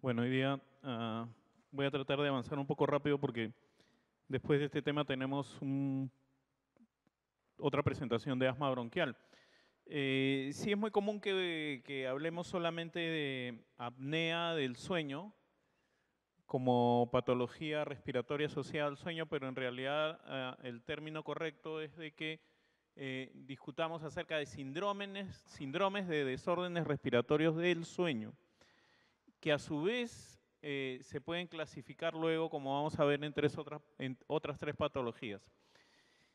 Bueno, hoy día voy a tratar de avanzar un poco rápido porque después de este tema tenemos otra presentación de asma bronquial. Sí es muy común que hablemos solamente de apnea del sueño como patología respiratoria asociada al sueño, pero en realidad el término correcto es de que discutamos acerca de síndromes de desórdenes respiratorios del sueño, que a su vez se pueden clasificar luego, como vamos a ver, en otras tres patologías.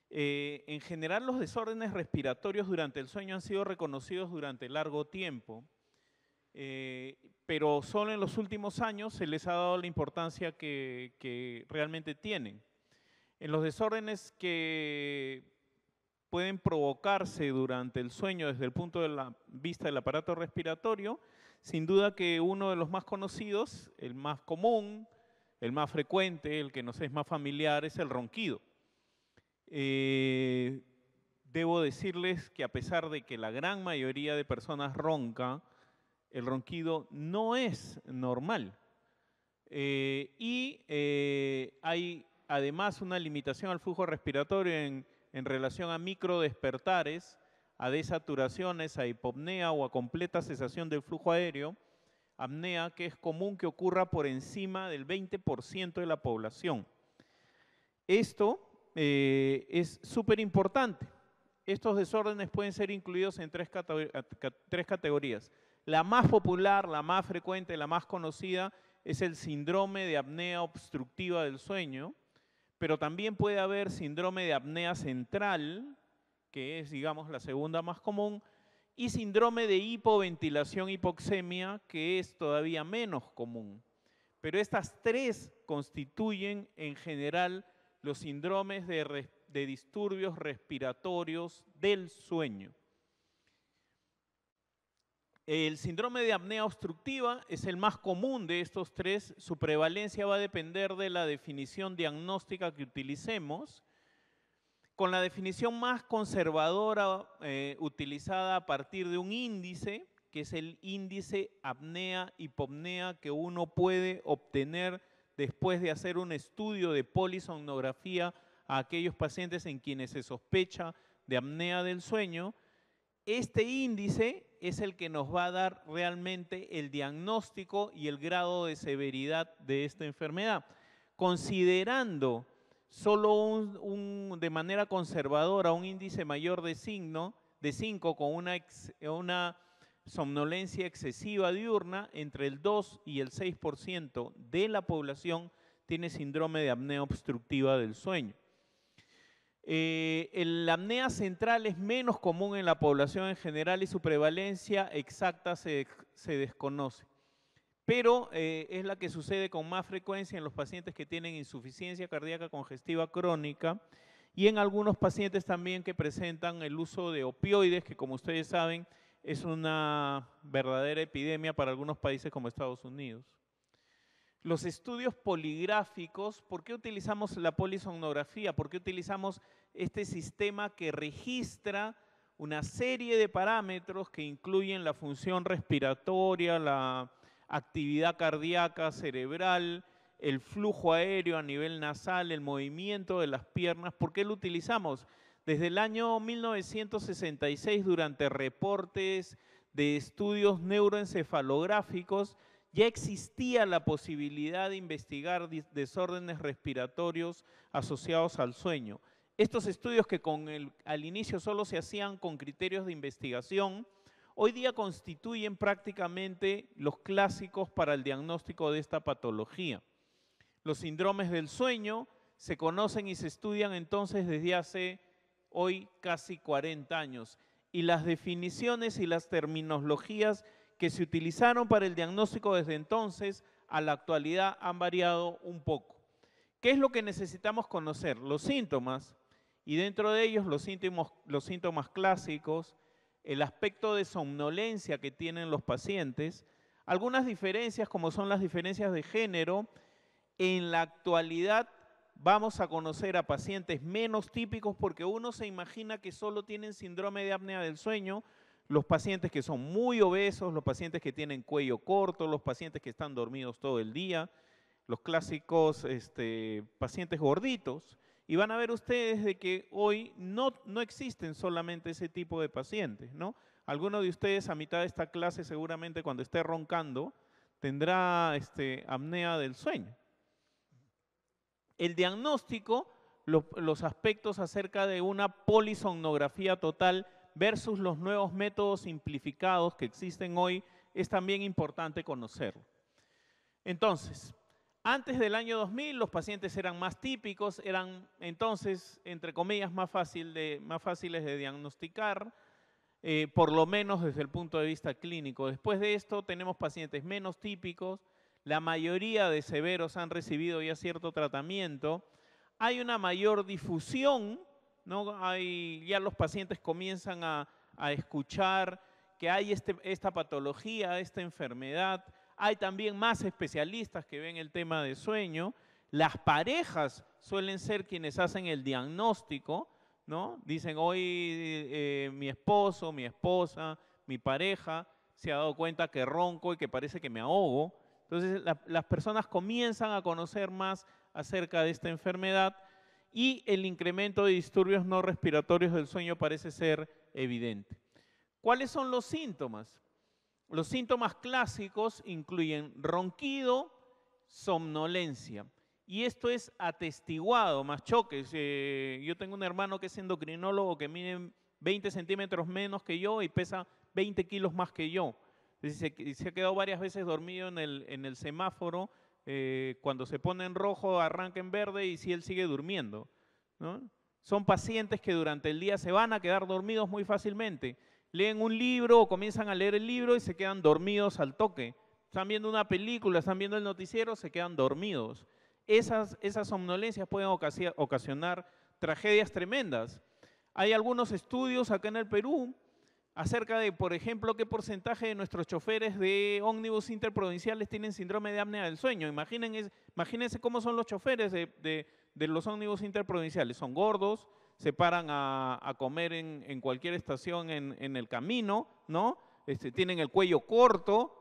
En general, los desórdenes respiratorios durante el sueño han sido reconocidos durante largo tiempo, pero solo en los últimos años se les ha dado la importancia que realmente tienen. En los desórdenes que pueden provocarse durante el sueño desde el punto de vista del aparato respiratorio, sin duda que uno de los más conocidos, el más común, el más frecuente, el que nos es más familiar, es el ronquido. Debo decirles que a pesar de que la gran mayoría de personas ronca, el ronquido no es normal. Hay además una limitación al flujo respiratorio en relación a microdespertares, a desaturaciones, a hipopnea o a completa cesación del flujo aéreo, apnea que es común que ocurra por encima del 20% de la población. Esto es súper importante. Estos desórdenes pueden ser incluidos en tres categorías. La más popular, la más frecuente, la más conocida es el síndrome de apnea obstructiva del sueño, pero también puede haber síndrome de apnea central, que es, digamos, la segunda más común, y síndrome de hipoventilación hipoxemia, que es todavía menos común. Pero estas tres constituyen en general los síndromes de disturbios respiratorios del sueño. El síndrome de apnea obstructiva es el más común de estos tres. Su prevalencia va a depender de la definición diagnóstica que utilicemos. Con la definición más conservadora utilizada a partir de un índice, que es el índice apnea-hipopnea que uno puede obtener después de hacer un estudio de polisomnografía a aquellos pacientes en quienes se sospecha de apnea del sueño. Este índice es el que nos va a dar realmente el diagnóstico y el grado de severidad de esta enfermedad. Considerando solo de manera conservadora un índice mayor de 5 con una somnolencia excesiva diurna, entre el 2 y el 6% de la población tiene síndrome de apnea obstructiva del sueño. La apnea central es menos común en la población en general y su prevalencia exacta se desconoce, pero es la que sucede con más frecuencia en los pacientes que tienen insuficiencia cardíaca congestiva crónica y en algunos pacientes también que presentan el uso de opioides, que como ustedes saben es una verdadera epidemia para algunos países como Estados Unidos. Los estudios poligráficos, ¿por qué utilizamos la polisomnografía? ¿Por qué utilizamos este sistema que registra una serie de parámetros que incluyen la función respiratoria, la actividad cardíaca cerebral, el flujo aéreo a nivel nasal, el movimiento de las piernas? ¿Por qué lo utilizamos? Desde el año 1966, durante reportes de estudios neuroencefalográficos, ya existía la posibilidad de investigar desórdenes respiratorios asociados al sueño. Estos estudios que al inicio solo se hacían con criterios de investigación, hoy día constituyen prácticamente los clásicos para el diagnóstico de esta patología. Los síndromes del sueño se conocen y se estudian entonces desde hace hoy casi 40 años. Y las definiciones y las terminologías que se utilizaron para el diagnóstico desde entonces a la actualidad han variado un poco. ¿Qué es lo que necesitamos conocer? Los síntomas, y dentro de ellos los síntomas clásicos, el aspecto de somnolencia que tienen los pacientes, algunas diferencias como son las diferencias de género. En la actualidad vamos a conocer a pacientes menos típicos porque uno se imagina que solo tienen síndrome de apnea del sueño. los pacientes que son muy obesos, los pacientes que tienen cuello corto, los pacientes que están dormidos todo el día, los clásicos pacientes gorditos. Y van a ver ustedes de que hoy no existen solamente ese tipo de pacientes, ¿no? Alguno de ustedes a mitad de esta clase seguramente cuando esté roncando tendrá apnea del sueño. El diagnóstico, los aspectos acerca de una polisomnografía total versus los nuevos métodos simplificados que existen hoy, es también importante conocerlo. Entonces, antes del año 2000 los pacientes eran más típicos, eran entonces, entre comillas, más fáciles de diagnosticar, por lo menos desde el punto de vista clínico. Después de esto tenemos pacientes menos típicos, la mayoría de severos han recibido ya cierto tratamiento, hay una mayor difusión, ¿no? Ya los pacientes comienzan a escuchar que hay esta patología, esta enfermedad. Hay también más especialistas que ven el tema de sueño. Las parejas suelen ser quienes hacen el diagnóstico, ¿no? Dicen, hoy mi esposo, mi esposa, mi pareja se ha dado cuenta que ronco y que parece que me ahogo. Entonces las personas comienzan a conocer más acerca de esta enfermedad y el incremento de disturbios no respiratorios del sueño parece ser evidente. ¿Cuáles son los síntomas? Los síntomas clásicos incluyen ronquido, somnolencia. Y esto es atestiguado, más choques. Yo tengo un hermano que es endocrinólogo que mide 20 centímetros menos que yo y pesa 20 kilos más que yo. Se ha quedado varias veces dormido en el semáforo. Cuando se pone en rojo arranca en verde y si él sigue durmiendo, ¿no? Son pacientes que durante el día se van a quedar dormidos muy fácilmente. Leen un libro o comienzan a leer el libro y se quedan dormidos al toque. Están viendo una película, están viendo el noticiero, se quedan dormidos. Esas somnolencias pueden ocasionar tragedias tremendas. Hay algunos estudios acá en el Perú acerca de, por ejemplo, qué porcentaje de nuestros choferes de ómnibus interprovinciales tienen síndrome de apnea del sueño. Imagínense cómo son los choferes de los ómnibus interprovinciales. Son gordos, se paran a comer en cualquier estación en el camino, ¿no? Tienen el cuello corto.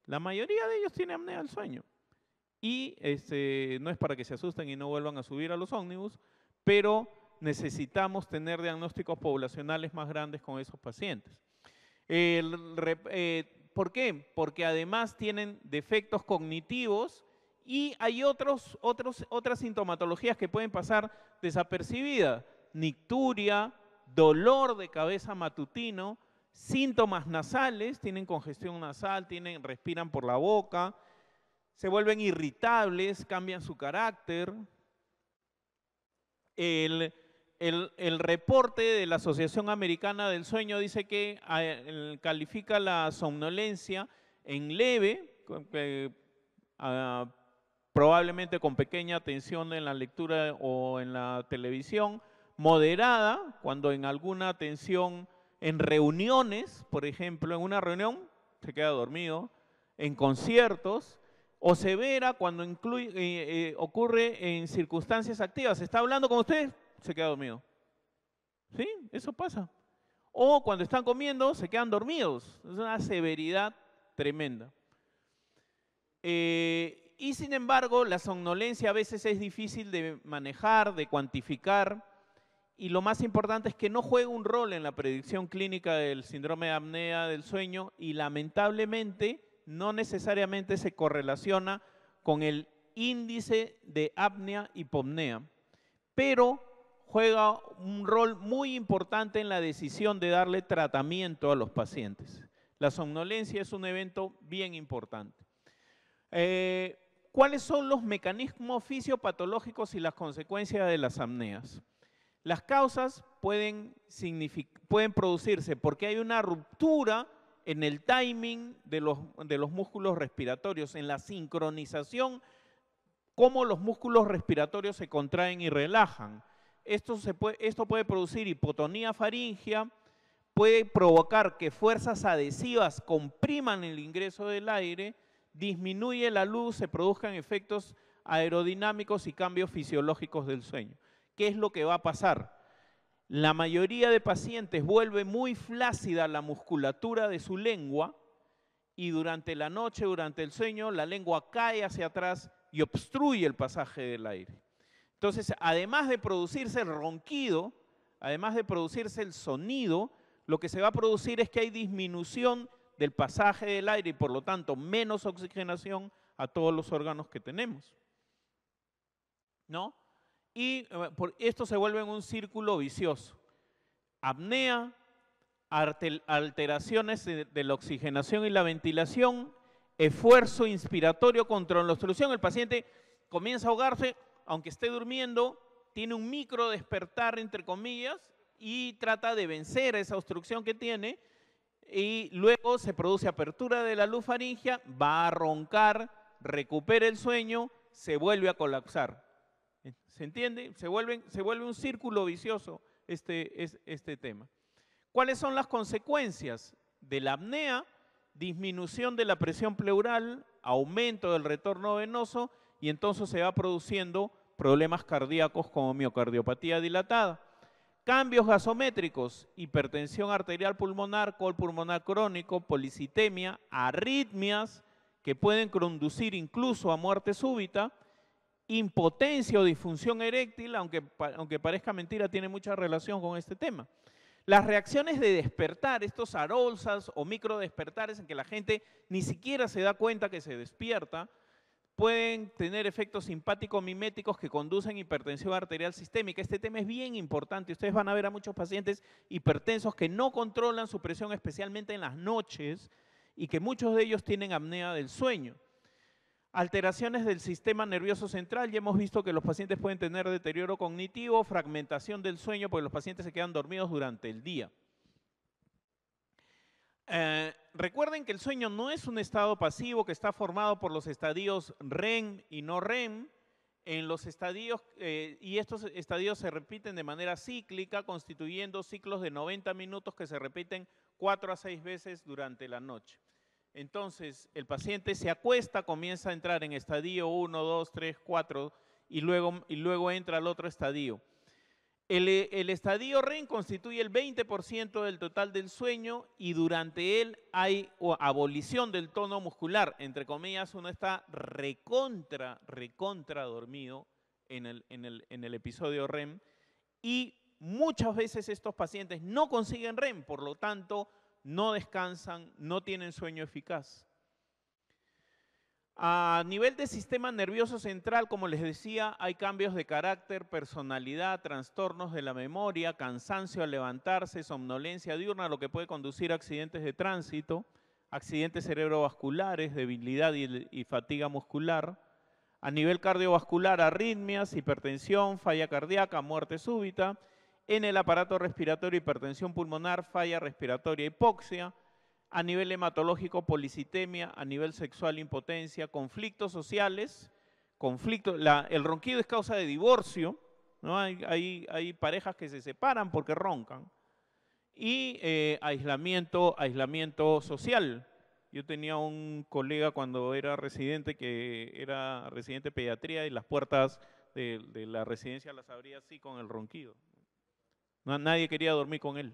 La mayoría de ellos tienen apnea del sueño. Y no es para que se asusten y no vuelvan a subir a los ómnibus, pero necesitamos tener diagnósticos poblacionales más grandes con esos pacientes. ¿Por qué? Porque además tienen defectos cognitivos y hay otras sintomatologías que pueden pasar desapercibidas. Nicturia, dolor de cabeza matutino, síntomas nasales, tienen congestión nasal, respiran por la boca, se vuelven irritables, cambian su carácter. El reporte de la Asociación Americana del Sueño dice que califica la somnolencia en leve, probablemente con pequeña atención en la lectura o en la televisión, moderada, cuando en alguna atención en reuniones, por ejemplo, en una reunión se queda dormido, en conciertos, o severa cuando ocurre en circunstancias activas. Está hablando con usted, se queda dormido. ¿Sí? Eso pasa. O cuando están comiendo, se quedan dormidos. Es una severidad tremenda. Y sin embargo, la somnolencia a veces es difícil de manejar, de cuantificar, y lo más importante es que no juega un rol en la predicción clínica del síndrome de apnea del sueño y lamentablemente no necesariamente se correlaciona con el índice de apnea-hipopnea, pero juega un rol muy importante en la decisión de darle tratamiento a los pacientes. La somnolencia es un evento bien importante. ¿Cuáles son los mecanismos fisiopatológicos y las consecuencias de las apneas? Las causas pueden producirse porque hay una ruptura en el timing de los músculos respiratorios, en la sincronización, cómo los músculos respiratorios se contraen y relajan. Esto puede producir hipotonía faríngea, puede provocar que fuerzas adhesivas compriman el ingreso del aire, disminuye la luz, se produzcan efectos aerodinámicos y cambios fisiológicos del sueño. ¿Qué es lo que va a pasar? La mayoría de pacientes vuelve muy flácida la musculatura de su lengua y durante la noche, durante el sueño, la lengua cae hacia atrás y obstruye el pasaje del aire. Entonces, además de producirse el ronquido, además de producirse el sonido, lo que se va a producir es que hay disminución del pasaje del aire y por lo tanto menos oxigenación a todos los órganos que tenemos, ¿no? Y esto se vuelve en un círculo vicioso. Apnea, alteraciones de la oxigenación y la ventilación, esfuerzo inspiratorio contra la obstrucción. El paciente comienza a ahogarse, aunque esté durmiendo, tiene un micro despertar, entre comillas, y trata de vencer esa obstrucción que tiene, y luego se produce apertura de la luz faríngea, va a roncar, recupera el sueño, se vuelve a colapsar. ¿Se entiende? Se vuelve un círculo vicioso este tema. ¿Cuáles son las consecuencias de la apnea? Disminución de la presión pleural, aumento del retorno venoso y entonces se va produciendo problemas cardíacos como miocardiopatía dilatada. Cambios gasométricos, hipertensión arterial pulmonar, col pulmonar crónico, policitemia, arritmias que pueden conducir incluso a muerte súbita, impotencia o disfunción eréctil, aunque parezca mentira, tiene mucha relación con este tema. Las reacciones de despertar, estos arousals o microdespertares en que la gente ni siquiera se da cuenta que se despierta, pueden tener efectos simpático-miméticos que conducen a hipertensión arterial sistémica. Este tema es bien importante. Ustedes van a ver a muchos pacientes hipertensos que no controlan su presión, especialmente en las noches, y que muchos de ellos tienen apnea del sueño. Alteraciones del sistema nervioso central. Ya hemos visto que los pacientes pueden tener deterioro cognitivo, fragmentación del sueño, porque los pacientes se quedan dormidos durante el día. Recuerden que el sueño no es un estado pasivo que está formado por los estadios REM y no REM. En los estadios, y estos estadios se repiten de manera cíclica, constituyendo ciclos de 90 minutos que se repiten 4 a 6 veces durante la noche. Entonces, el paciente se acuesta, comienza a entrar en estadio 1, 2, 3, 4 y luego entra al otro estadio. El estadio REM constituye el 20% del total del sueño y durante él hay abolición del tono muscular. Entre comillas, uno está recontra dormido en el episodio REM y muchas veces estos pacientes no consiguen REM, por lo tanto, no descansan, no tienen sueño eficaz. A nivel del sistema nervioso central, como les decía, hay cambios de carácter, personalidad, trastornos de la memoria, cansancio al levantarse, somnolencia diurna, lo que puede conducir a accidentes de tránsito, accidentes cerebrovasculares, debilidad y fatiga muscular. A nivel cardiovascular, arritmias, hipertensión, falla cardíaca, muerte súbita. En el aparato respiratorio, hipertensión pulmonar, falla respiratoria, hipoxia. A nivel hematológico, policitemia, a nivel sexual, impotencia, conflictos sociales, el ronquido es causa de divorcio, ¿no? Hay parejas que se separan porque roncan, y aislamiento social. Yo tenía un colega cuando era residente que era residente de pediatría y las puertas de la residencia las abría así con el ronquido. Nadie quería dormir con él.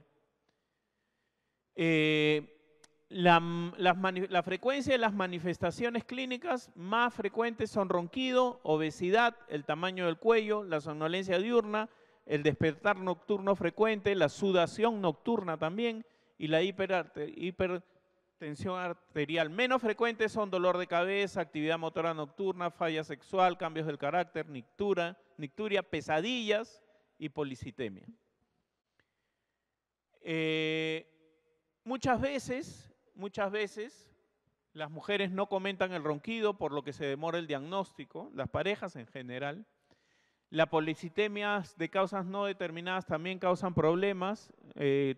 La frecuencia de las manifestaciones clínicas más frecuentes son ronquido, obesidad, el tamaño del cuello, la somnolencia diurna, el despertar nocturno frecuente, la sudación nocturna también y la hipertensión arterial. Menos frecuentes son dolor de cabeza, actividad motora nocturna, falla sexual, cambios del carácter, nicturia, pesadillas y policitemia. Muchas veces las mujeres no comentan el ronquido, por lo que se demora el diagnóstico, las parejas en general. La policitemia de causas no determinadas también causan problemas,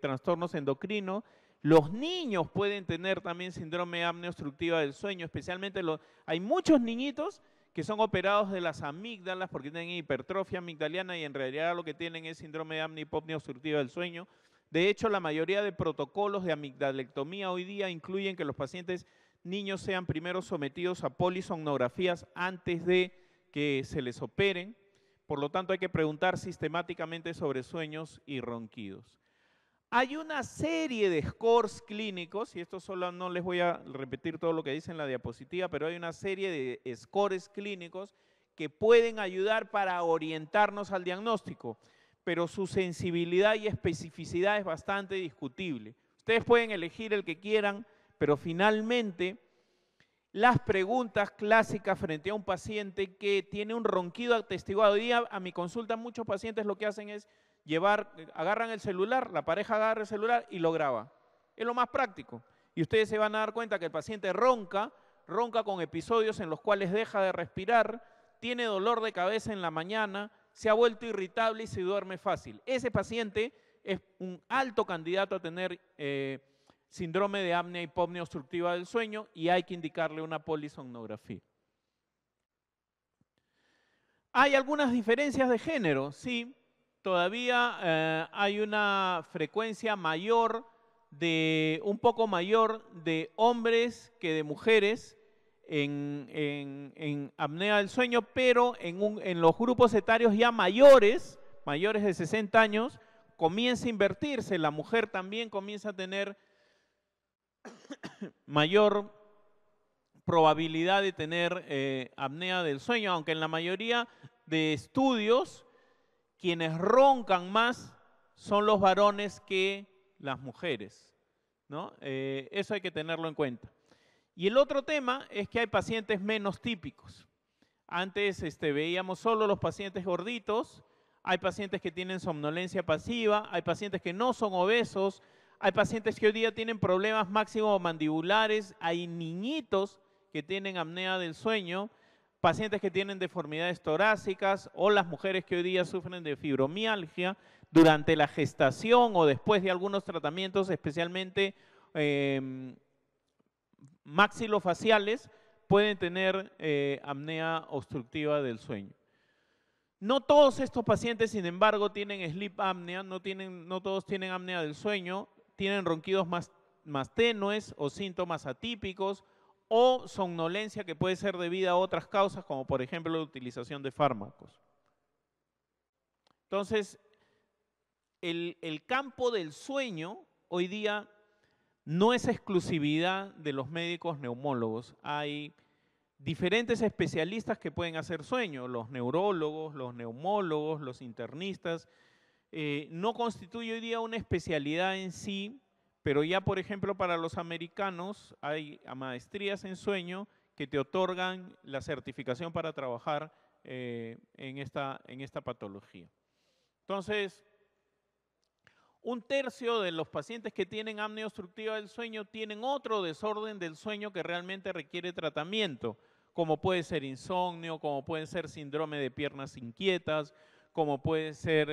trastornos endocrinos. Los niños pueden tener también síndrome de apnea obstructiva del sueño, especialmente hay muchos niñitos que son operados de las amígdalas porque tienen hipertrofia amigdaliana y en realidad lo que tienen es síndrome de apnea hipopnea obstructiva del sueño. De hecho, la mayoría de protocolos de amigdalectomía hoy día incluyen que los pacientes niños sean primero sometidos a polisomnografías antes de que se les operen, por lo tanto hay que preguntar sistemáticamente sobre sueños y ronquidos. Hay una serie de scores clínicos, y esto solo no les voy a repetir todo lo que dice en la diapositiva, pero hay una serie de scores clínicos que pueden ayudar para orientarnos al diagnóstico, pero su sensibilidad y especificidad es bastante discutible. Ustedes pueden elegir el que quieran, pero finalmente las preguntas clásicas frente a un paciente que tiene un ronquido atestiguado. Hoy día a mi consulta muchos pacientes lo que hacen es agarran el celular, la pareja agarra el celular y lo graba. Es lo más práctico. Y ustedes se van a dar cuenta que el paciente ronca con episodios en los cuales deja de respirar, tiene dolor de cabeza en la mañana, se ha vuelto irritable y se duerme fácil. Ese paciente es un alto candidato a tener síndrome de apnea y hipopnea obstructiva del sueño y hay que indicarle una polisomnografía. ¿Hay algunas diferencias de género? Sí, todavía hay una frecuencia mayor, un poco mayor de hombres que de mujeres en apnea del sueño, pero en los grupos etarios ya mayores de 60 años, comienza a invertirse. La mujer también comienza a tener mayor probabilidad de tener apnea del sueño, aunque en la mayoría de estudios quienes roncan más son los varones que las mujeres, ¿no? Eso hay que tenerlo en cuenta. Y el otro tema es que hay pacientes menos típicos. Antes veíamos solo los pacientes gorditos, hay pacientes que tienen somnolencia pasiva, hay pacientes que no son obesos, hay pacientes que hoy día tienen problemas máximo-mandibulares, hay niñitos que tienen apnea del sueño, pacientes que tienen deformidades torácicas o las mujeres que hoy día sufren de fibromialgia durante la gestación o después de algunos tratamientos, especialmente maxilofaciales, pueden tener apnea obstructiva del sueño. No todos estos pacientes, sin embargo, tienen sleep apnea, no todos tienen apnea del sueño, tienen ronquidos más tenues o síntomas atípicos o somnolencia que puede ser debida a otras causas, como por ejemplo la utilización de fármacos. Entonces, el campo del sueño hoy día no es exclusividad de los médicos neumólogos. Hay diferentes especialistas que pueden hacer sueño, los neurólogos, los neumólogos, los internistas. No constituye hoy día una especialidad en sí, pero ya, por ejemplo, para los americanos hay maestrías en sueño que te otorgan la certificación para trabajar en esta patología. Entonces, 1/3 de los pacientes que tienen apnea obstructiva del sueño tienen otro desorden del sueño que realmente requiere tratamiento, como puede ser insomnio, como puede ser síndrome de piernas inquietas, como puede ser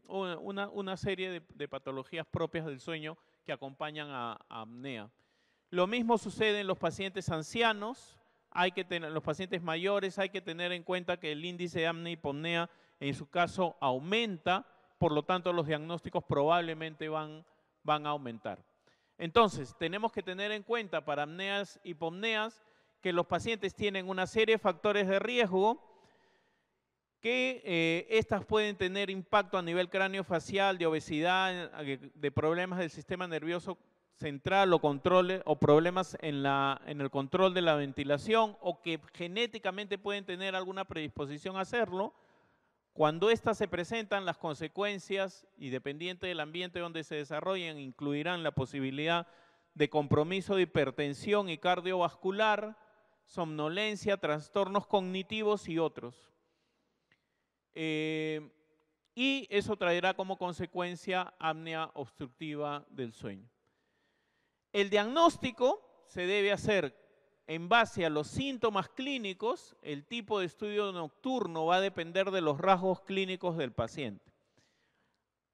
una serie de patologías propias del sueño que acompañan a apnea. Lo mismo sucede en los pacientes ancianos, los pacientes mayores, hay que tener en cuenta que el índice de apnea y hipopnea en su caso aumenta, por lo tanto los diagnósticos probablemente van a aumentar. Entonces, tenemos que tener en cuenta para apneas y hipopneas que los pacientes tienen una serie de factores de riesgo, que estas pueden tener impacto a nivel craneofacial, de obesidad, de problemas del sistema nervioso central o problemas en el control de la ventilación, o que genéticamente pueden tener alguna predisposición a hacerlo. Cuando estas se presentan, las consecuencias, y dependiente del ambiente donde se desarrollen, incluirán la posibilidad de compromiso de hipertensión y cardiovascular, somnolencia, trastornos cognitivos y otros. Y eso traerá como consecuencia apnea obstructiva del sueño. El diagnóstico se debe hacer en base a los síntomas clínicos. El tipo de estudio nocturno va a depender de los rasgos clínicos del paciente.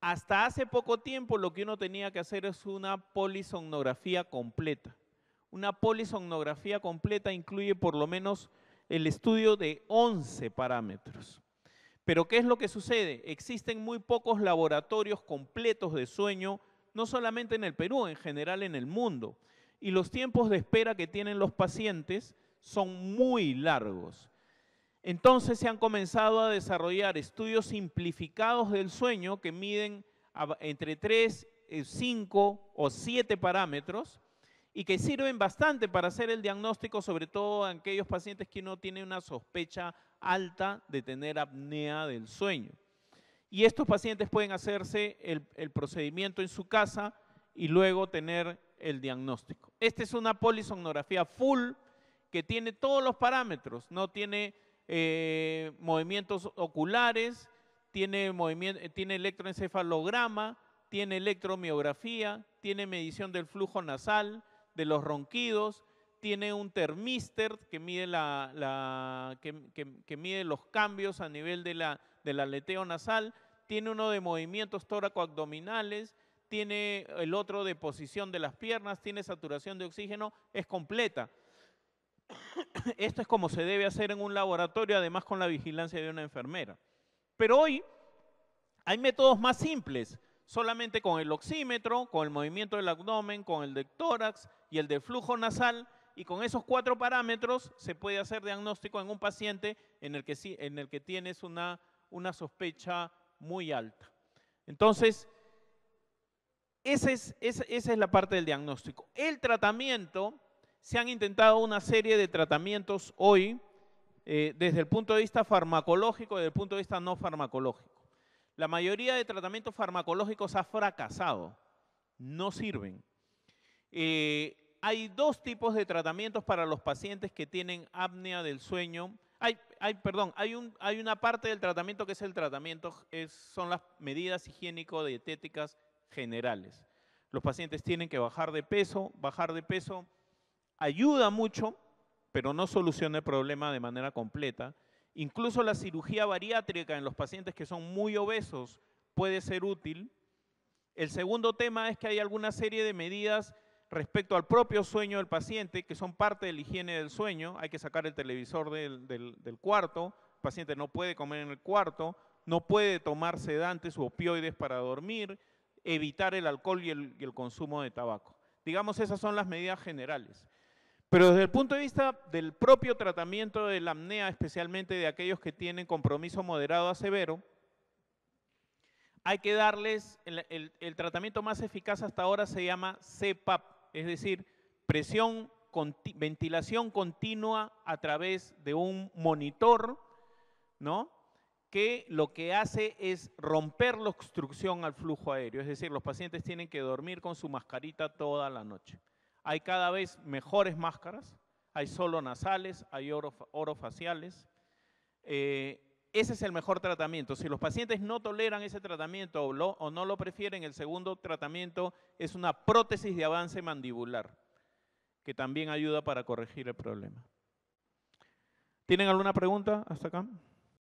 Hasta hace poco tiempo lo que uno tenía que hacer es una polisomnografía completa. Una polisomnografía completa incluye por lo menos el estudio de 11 parámetros. Pero ¿qué es lo que sucede? Existen muy pocos laboratorios completos de sueño, no solamente en el Perú, en general en el mundo. Y los tiempos de espera que tienen los pacientes son muy largos. Entonces se han comenzado a desarrollar estudios simplificados del sueño que miden entre 3, 5 o 7 parámetros y que sirven bastante para hacer el diagnóstico, sobre todo en aquellos pacientes que no tienen una sospecha alta de tener apnea del sueño. Y estos pacientes pueden hacerse el procedimiento en su casa y luego tener el diagnóstico. Esta es una polisomnografía full que tiene todos los parámetros, no tiene movimientos oculares, tiene electroencefalograma, tiene electromiografía, tiene medición del flujo nasal, de los ronquidos, tiene un termíster que mide, que mide los cambios a nivel del aleteo nasal, tiene uno de movimientos tóraco-abdominales, tiene el otro de posición de las piernas, tiene saturación de oxígeno, es completa. Esto es como se debe hacer en un laboratorio, además con la vigilancia de una enfermera. Pero hoy hay métodos más simples, solamente con el oxímetro, con el movimiento del abdomen, con el del tórax y el del flujo nasal, y con esos 4 parámetros se puede hacer diagnóstico en un paciente en el que tienes una sospecha muy alta. Entonces, esa es la parte del diagnóstico. El tratamiento, se han intentado una serie de tratamientos hoy, desde el punto de vista farmacológico y desde el punto de vista no farmacológico. La mayoría de tratamientos farmacológicos ha fracasado, no sirven. Hay 2 tipos de tratamientos para los pacientes que tienen apnea del sueño. Hay una parte del tratamiento que es el tratamiento, son las medidas higiénico-dietéticas generales. Los pacientes tienen que bajar de peso ayuda mucho, pero no soluciona el problema de manera completa. Incluso la cirugía bariátrica en los pacientes que son muy obesos puede ser útil. El segundo tema es que hay alguna serie de medidas respecto al propio sueño del paciente que son parte de la higiene del sueño. Hay que sacar el televisor del cuarto, el paciente no puede comer en el cuarto, no puede tomar sedantes u opioides para dormir, evitar el alcohol y el consumo de tabaco. Digamos, esas son las medidas generales. Pero desde el punto de vista del propio tratamiento de la apnea, especialmente de aquellos que tienen compromiso moderado a severo, hay que darles, el tratamiento más eficaz hasta ahora se llama CPAP, es decir, ventilación continua a través de un monitor, ¿no?, que lo que hace es romper la obstrucción al flujo aéreo, es decir, los pacientes tienen que dormir con su mascarita toda la noche. Hay cada vez mejores máscaras, hay solo nasales, hay orofaciales. Ese es el mejor tratamiento. Si los pacientes no toleran ese tratamiento o no lo prefieren, el segundo tratamiento es una prótesis de avance mandibular, que también ayuda para corregir el problema. ¿Tienen alguna pregunta hasta acá?